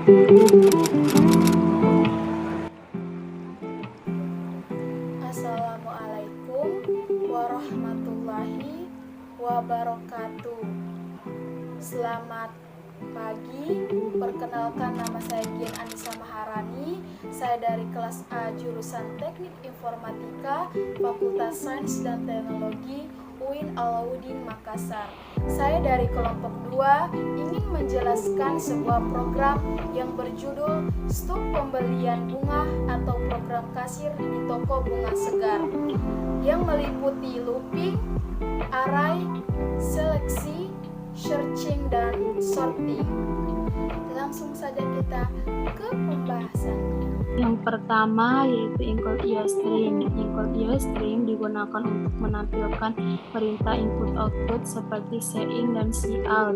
Assalamualaikum warahmatullahi wabarakatuh. Selamat pagi, perkenalkan nama saya Gian Anissa Maharani. Saya dari kelas A jurusan Teknik Informatika, Fakultas Sains dan Teknologi UIN Alauddin Makassar. Saya dari kelompok 2 ingin menjelaskan sebuah program yang berjudul Stop Pembelian Bunga atau program kasir di toko bunga segar, yang meliputi looping, array, seleksi, searching, dan sorting. Langsung saja kita ke pembahasannya. Yang pertama yaitu include EOString. Include EOString digunakan untuk menampilkan perintah input-output seperti cin dan cout.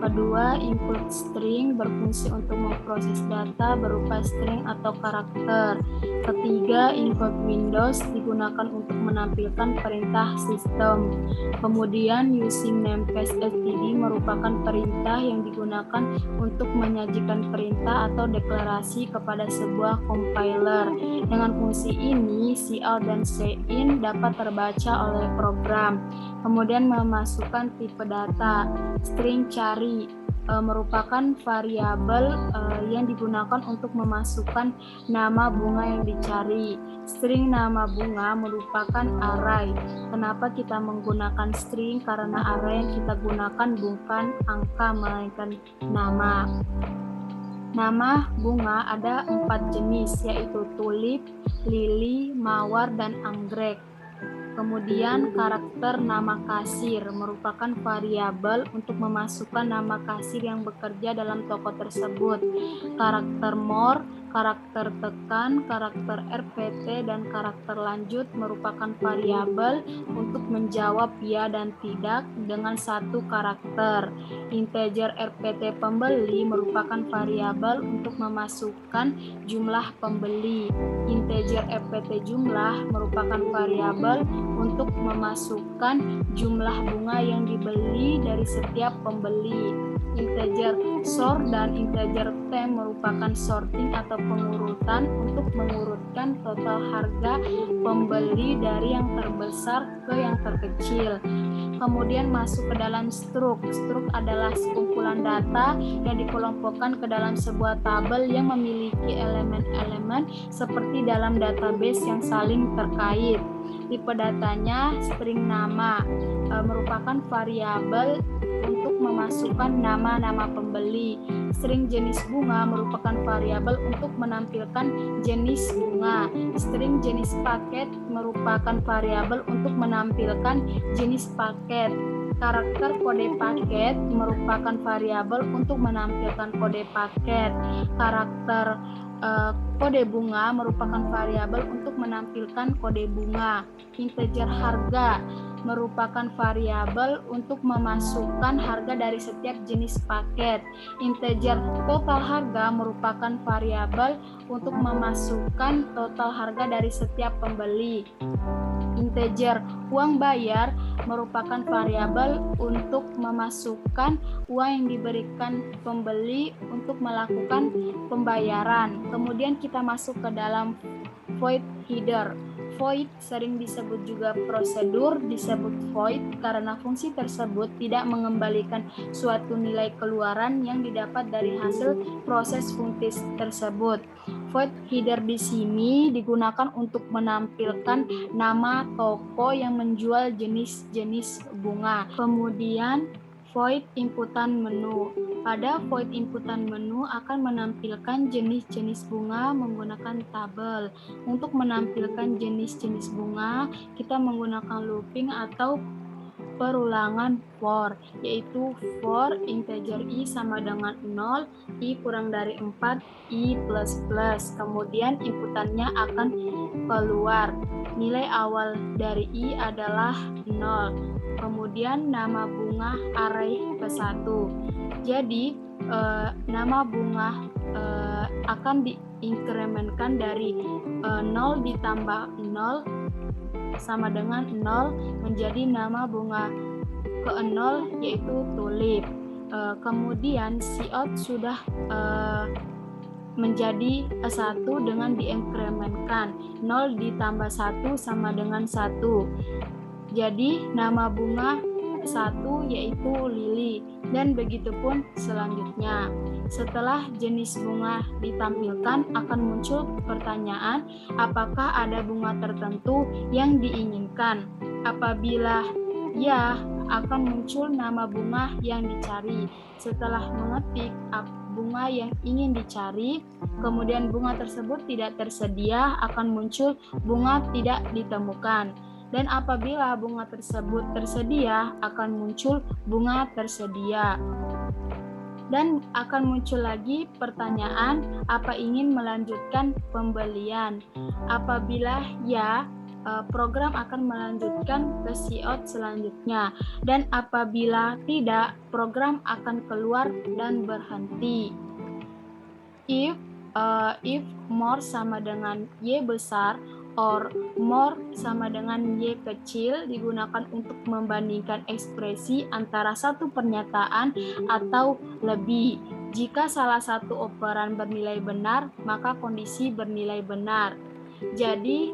Kedua, include string berfungsi untuk memproses data berupa string atau karakter. Ketiga, include windows digunakan untuk menampilkan perintah sistem. Kemudian, using namespace std merupakan perintah yang digunakan untuk menyajikan perintah atau deklarasi kepada sebuah compiler. Dengan fungsi ini, cout dan cin dapat terbaca oleh program. Kemudian memasukkan tipe data. String cari merupakan variabel yang digunakan untuk memasukkan nama bunga yang dicari. String nama bunga merupakan array. Kenapa kita menggunakan string? Karena array yang kita gunakan bukan angka melainkan nama. Nama bunga ada 4 jenis, yaitu tulip, lili, mawar, dan anggrek. Kemudian karakter nama kasir merupakan variabel untuk memasukkan nama kasir yang bekerja dalam toko tersebut. Karakter more, karakter tekan, karakter RPT, dan karakter lanjut merupakan variabel untuk menjawab ya dan tidak dengan satu karakter. Integer RPT pembeli merupakan variabel untuk memasukkan jumlah pembeli. Integer RPT jumlah merupakan variabel untuk memasukkan jumlah bunga yang dibeli dari setiap pembeli. Integer sort dan integer temp merupakan sorting atau pengurutan untuk mengurutkan total harga pembeli dari yang terbesar ke yang terkecil. Kemudian masuk ke dalam struk. Struk adalah sekumpulan data yang dikelompokkan ke dalam sebuah tabel yang memiliki elemen-elemen seperti dalam database yang saling terkait. Tipe datanya string nama merupakan variabel untuk memasukkan nama-nama pembeli. String jenis bunga merupakan variabel untuk menampilkan jenis bunga. String jenis paket merupakan variabel untuk menampilkan jenis paket. Karakter kode paket merupakan variabel untuk menampilkan kode paket. Karakter kode bunga merupakan variabel untuk menampilkan kode bunga. Integer harga merupakan variabel untuk memasukkan harga dari setiap jenis paket. Integer total harga merupakan variabel untuk memasukkan total harga dari setiap pembeli. Integer uang bayar merupakan variabel untuk memasukkan uang yang diberikan pembeli untuk melakukan pembayaran. Kemudian kita masuk ke dalam void header. Void sering disebut juga prosedur, disebut void karena fungsi tersebut tidak mengembalikan suatu nilai keluaran yang didapat dari hasil proses fungsi tersebut. Void header di sini digunakan untuk menampilkan nama toko yang menjual jenis-jenis bunga. Kemudian void inputan menu. Pada void inputan menu akan menampilkan jenis-jenis bunga menggunakan tabel. Untuk menampilkan jenis-jenis bunga, kita menggunakan looping atau perulangan for, yaitu for integer i sama dengan 0, i kurang dari 4, i plus plus. Kemudian inputannya akan keluar. Nilai awal dari i adalah 0. Kemudian nama bunga array ke-1. Jadi nama bunga akan diinkremenkan dari 0 ditambah 0 sama dengan 0 menjadi nama bunga ke-0 yaitu tulip. Kemudian cout sudah menjadi 1 dengan diinkremenkan. 0 ditambah 1 sama dengan 1. Jadi nama bunga 1 yaitu lili, dan begitu pun selanjutnya. Setelah jenis bunga ditampilkan akan muncul pertanyaan apakah ada bunga tertentu yang diinginkan. Apabila ya, akan muncul nama bunga yang dicari. Setelah mengetik bunga yang ingin dicari, kemudian bunga tersebut tidak tersedia, akan muncul bunga tidak ditemukan. Dan apabila bunga tersebut tersedia, akan muncul bunga tersedia. Dan akan muncul lagi pertanyaan apa ingin melanjutkan pembelian. Apabila ya, program akan melanjutkan ke siot selanjutnya, dan apabila tidak, program akan keluar dan berhenti. If more sama dengan y besar or more sama dengan y kecil digunakan untuk membandingkan ekspresi antara satu pernyataan atau lebih. Jika salah satu operan bernilai benar, maka kondisi bernilai benar. Jadi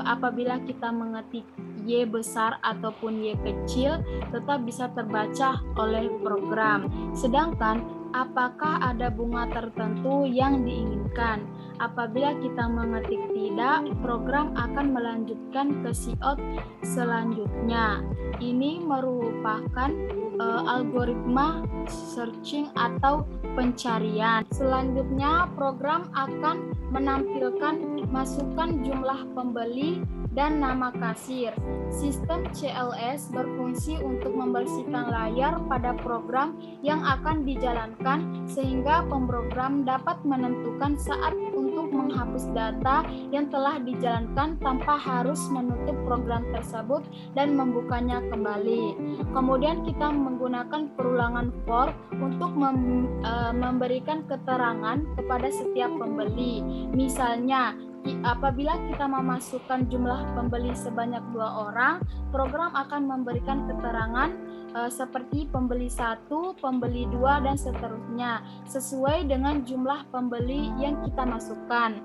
apabila kita mengetik y besar ataupun y kecil tetap bisa terbaca oleh program. Sedangkan apakah ada bunga tertentu yang diinginkan? Apabila kita mengetik tidak, program akan melanjutkan ke siot selanjutnya. Ini merupakan algoritma searching atau pencarian. Selanjutnya, program akan menampilkan masukan jumlah pembeli dan nama kasir. Sistem CLS berfungsi untuk membersihkan layar pada program yang akan dijalankan sehingga pemrogram dapat menentukan saat untuk menghapus data yang telah dijalankan tanpa harus menutup program tersebut dan membukanya kembali. Kemudian kita menggunakan perulangan for untuk memberikan keterangan kepada setiap pembeli. Misalnya, apabila kita memasukkan jumlah pembeli sebanyak 2 orang, program akan memberikan keterangan seperti pembeli 1, pembeli 2, dan seterusnya, sesuai dengan jumlah pembeli yang kita masukkan.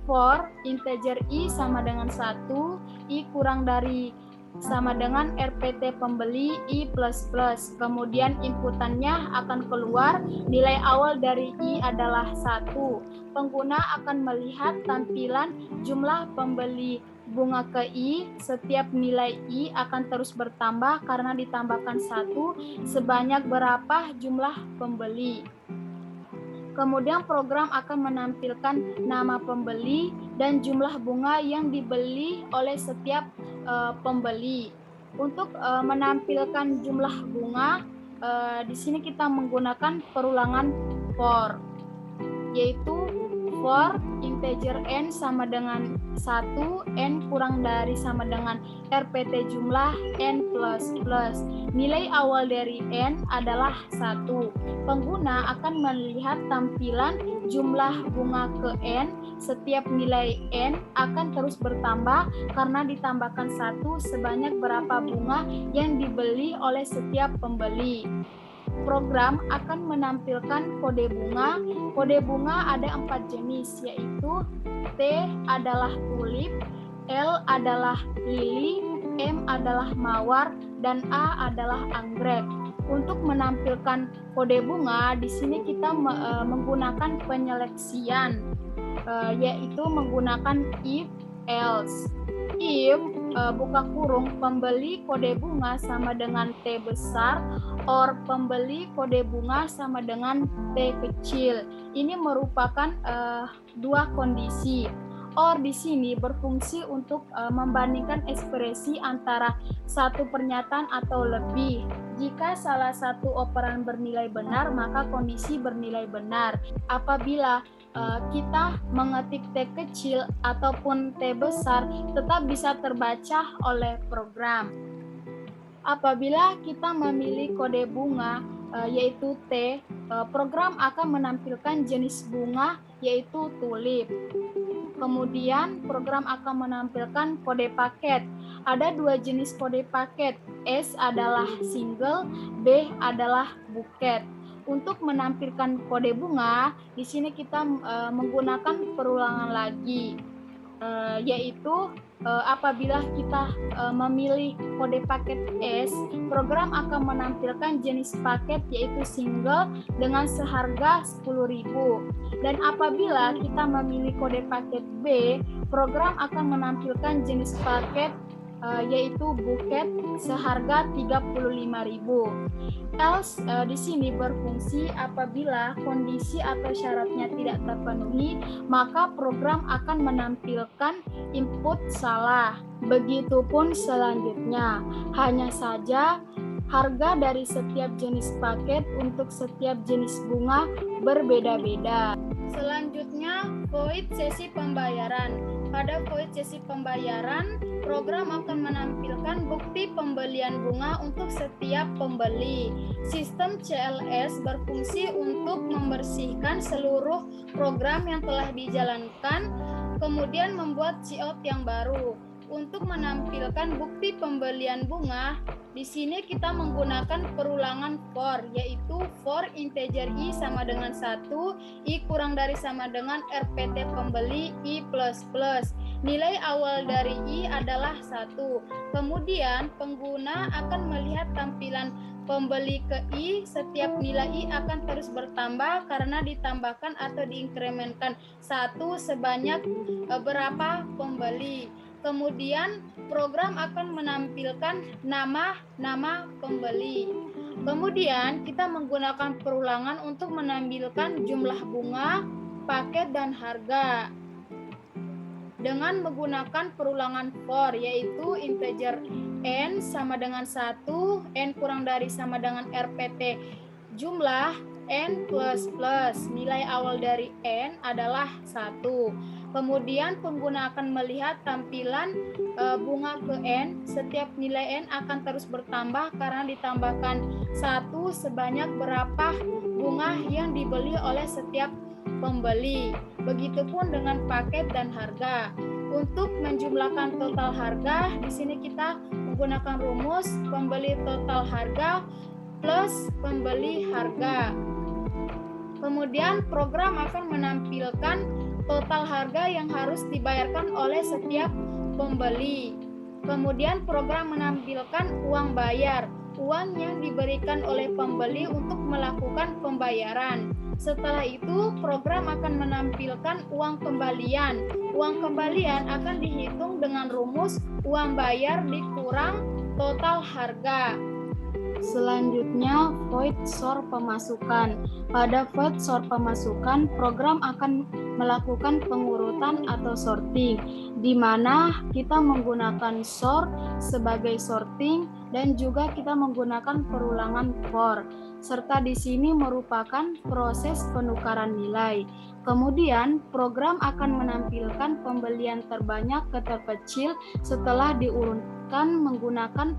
For integer i sama dengan 1, i kurang dari sama dengan RPT pembeli i++. Kemudian inputannya akan keluar, nilai awal dari i adalah 1. Pengguna akan melihat tampilan jumlah pembeli bunga ke i. Setiap nilai i akan terus bertambah karena ditambahkan 1 sebanyak berapa jumlah pembeli. Kemudian program akan menampilkan nama pembeli dan jumlah bunga yang dibeli oleh setiap pembeli. Untuk menampilkan jumlah bunga, di sini kita menggunakan perulangan for, yaitu for integer n sama dengan 1, n kurang dari sama dengan RPT jumlah n++. Nilai awal dari n adalah 1. Pengguna akan melihat tampilan jumlah bunga ke n. Setiap nilai n akan terus bertambah karena ditambahkan 1 sebanyak berapa bunga yang dibeli oleh setiap pembeli. Program akan menampilkan kode bunga. Kode bunga ada 4 jenis, yaitu T adalah tulip, L adalah lili, M adalah mawar, dan A adalah anggrek. Untuk menampilkan kode bunga, di sini kita menggunakan penyeleksian, yaitu menggunakan if else. If buka kurung pembeli kode bunga sama dengan T besar or pembeli kode bunga sama dengan T kecil. Ini merupakan dua kondisi. Or di sini berfungsi untuk membandingkan ekspresi antara satu pernyataan atau lebih. Jika salah satu operan bernilai benar, maka kondisi bernilai benar. Apabila kita mengetik T kecil ataupun T besar, tetap bisa terbaca oleh program. Apabila kita memilih kode bunga, yaitu T, program akan menampilkan jenis bunga, yaitu tulip. Kemudian program akan menampilkan kode paket. Ada 2 jenis kode paket. S adalah single, B adalah buket. Untuk menampilkan kode bunga, di sini kita menggunakan perulangan lagi, yaitu apabila kita memilih kode paket S, program akan menampilkan jenis paket yaitu single dengan seharga 10.000. Dan apabila kita memilih kode paket B, program akan menampilkan jenis paket yaitu buket seharga 35.000. Else di sini berfungsi apabila kondisi atau syaratnya tidak terpenuhi, maka program akan menampilkan input salah. Begitupun selanjutnya, hanya saja harga dari setiap jenis paket untuk setiap jenis bunga berbeda-beda. Selanjutnya, void sesi pembayaran. Pada void sesi pembayaran, program akan menampilkan bukti pembelian bunga untuk setiap pembeli. Sistem CLS berfungsi untuk membersihkan seluruh program yang telah dijalankan, kemudian membuat cout yang baru. Untuk menampilkan bukti pembelian bunga, di sini kita menggunakan perulangan for, yaitu for integer i sama dengan 1, i kurang dari sama dengan RPT pembeli i plus plus. Nilai awal dari i adalah 1. Kemudian pengguna akan melihat tampilan pembeli ke i, setiap nilai i akan terus bertambah karena ditambahkan atau diinkremenkan 1 sebanyak berapa pembeli. Kemudian program akan menampilkan nama pembeli. Kemudian kita menggunakan perulangan untuk menampilkan jumlah bunga, paket, dan harga. Dengan menggunakan perulangan for, yaitu integer n sama dengan 1, n kurang dari sama dengan RPT jumlah n plus plus. Nilai awal dari n adalah 1. Kemudian pengguna akan melihat tampilan bunga ke n. Setiap nilai n akan terus bertambah karena ditambahkan 1 sebanyak berapa bunga yang dibeli oleh setiap pembeli. Begitupun dengan paket dan harga. Untuk menjumlahkan total harga, di sini kita menggunakan rumus pembeli total harga plus pembeli harga. Kemudian program akan menampilkan total harga yang harus dibayarkan oleh setiap pembeli. Kemudian program menampilkan uang bayar, uang yang diberikan oleh pembeli untuk melakukan pembayaran. Setelah itu, program akan menampilkan uang kembalian. Uang kembalian akan dihitung dengan rumus uang bayar dikurang total harga. Selanjutnya, void sort pemasukan. Pada void sort pemasukan, program akan melakukan pengurutan atau sorting, di mana kita menggunakan sort sebagai sorting dan juga kita menggunakan perulangan for, serta di sini merupakan proses penukaran nilai. Kemudian, program akan menampilkan pembelian terbanyak ke terkecil setelah diurutkan menggunakan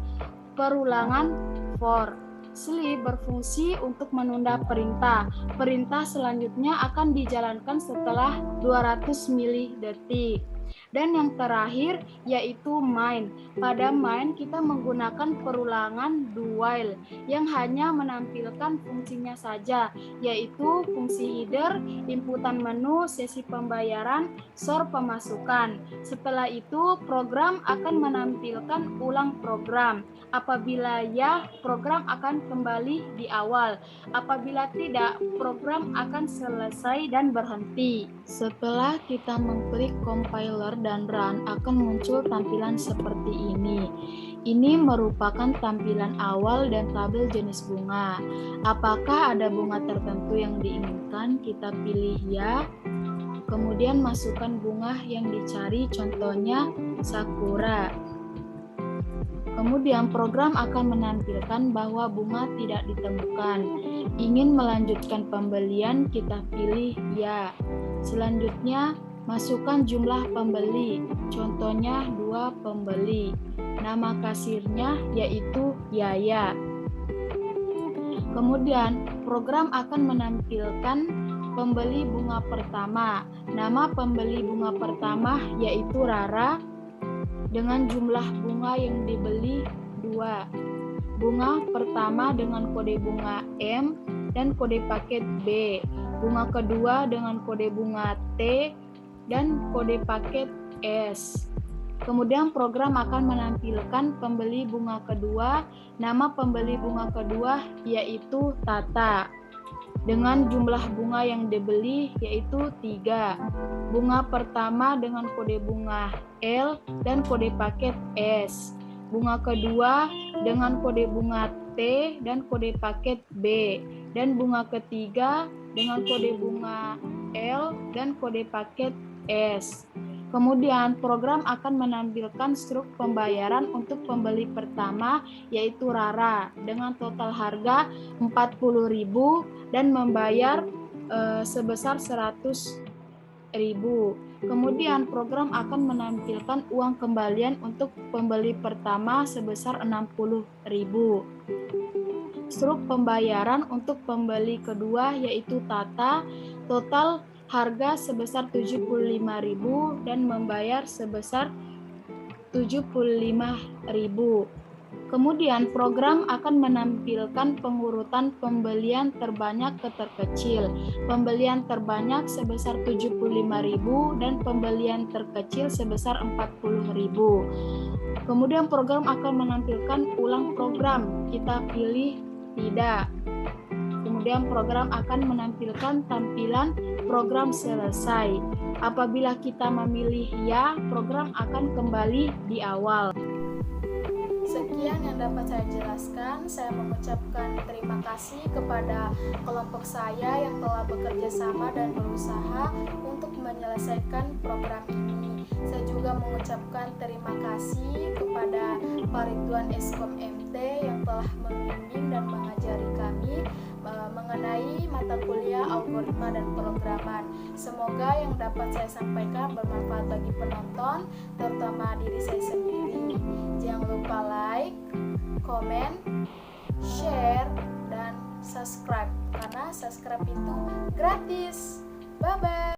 perulangan for. Sleep berfungsi untuk menunda perintah. Perintah selanjutnya akan dijalankan setelah 200 milidetik. Dan yang terakhir yaitu main. Pada main kita menggunakan perulangan do while yang hanya menampilkan fungsinya saja, yaitu fungsi header, inputan menu, sesi pembayaran, sort pemasukan. Setelah itu program akan menampilkan ulang program. Apabila ya, program akan kembali di awal. Apabila tidak, program akan selesai dan berhenti. Setelah kita mengklik compiler dan run, akan muncul tampilan seperti ini. Ini merupakan tampilan awal dan tabel jenis bunga. Apakah ada bunga tertentu yang diinginkan? Kita pilih ya. Kemudian masukkan bunga yang dicari, contohnya sakura. Kemudian program akan menampilkan bahwa bunga tidak ditemukan. Ingin melanjutkan pembelian, kita pilih ya. Selanjutnya, masukkan jumlah pembeli, contohnya 2 pembeli. Nama kasirnya yaitu Yaya. Kemudian, program akan menampilkan pembeli bunga pertama. Nama pembeli bunga pertama yaitu Rara dengan jumlah bunga yang dibeli 2. Bunga pertama dengan kode bunga M dan kode paket B, bunga kedua dengan kode bunga T, dan kode paket S. Kemudian program akan menampilkan pembeli bunga kedua. Nama pembeli bunga kedua yaitu Tata, dengan jumlah bunga yang dibeli yaitu 3. Bunga pertama dengan kode bunga L dan kode paket S. Bunga kedua dengan kode bunga T dan kode paket B. Dan bunga ketiga dengan kode bunga L dan kode paket S. Kemudian program akan menampilkan struk pembayaran untuk pembeli pertama yaitu Rara dengan total harga 40.000 dan membayar sebesar 100.000. Kemudian program akan menampilkan uang kembalian untuk pembeli pertama sebesar 60.000. Struk pembayaran untuk pembeli kedua yaitu Tata, total harga sebesar 75.000 dan membayar sebesar 75.000. Kemudian program akan menampilkan pengurutan pembelian terbanyak ke terkecil. Pembelian terbanyak sebesar 75.000 dan pembelian terkecil sebesar 40.000. Kemudian program akan menampilkan ulang program. Kita pilih tidak. Kemudian program akan menampilkan tampilan program selesai. Apabila kita memilih ya, program akan kembali di awal. Sekian yang dapat saya jelaskan. Saya mengucapkan terima kasih kepada kelompok saya yang telah bekerja sama dan berusaha untuk menyelesaikan program ini. Saya juga mengucapkan terima kasih kepada Pak Ridwan Eskom MT yang telah membimbing dan mengajari kami mengenai mata kuliah algoritma dan pemrograman. Semoga yang dapat saya sampaikan bermanfaat bagi penonton, terutama diri saya sendiri. Jangan lupa like, komen, share, dan subscribe, karena subscribe itu gratis. Bye-bye.